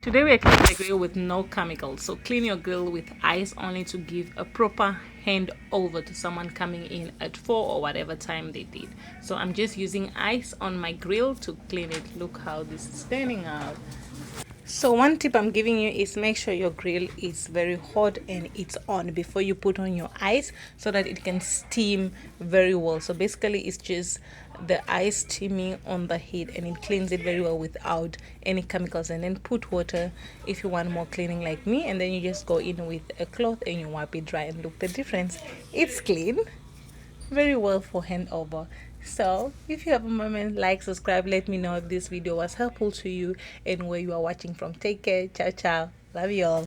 Today we are cleaning the grill with no chemicals. So clean your grill with ice only to give a proper handover to someone coming in at 4 or whatever time they did. So I'm just using ice on my grill to clean it. Look how this is turning out. So one tip I'm giving you is make sure your grill is very hot and it's on before you put on your ice so that it can steam very well. So basically it's just the ice steaming on the heat and it cleans it very well without any chemicals. And then put water if you want more cleaning like me, and then you just go in with a cloth and you wipe it dry, and look the difference. It's clean very well for handover. So if you have a moment, like, subscribe, let me know if this video was helpful to you and where you are watching from. Take care. Ciao ciao, love you all.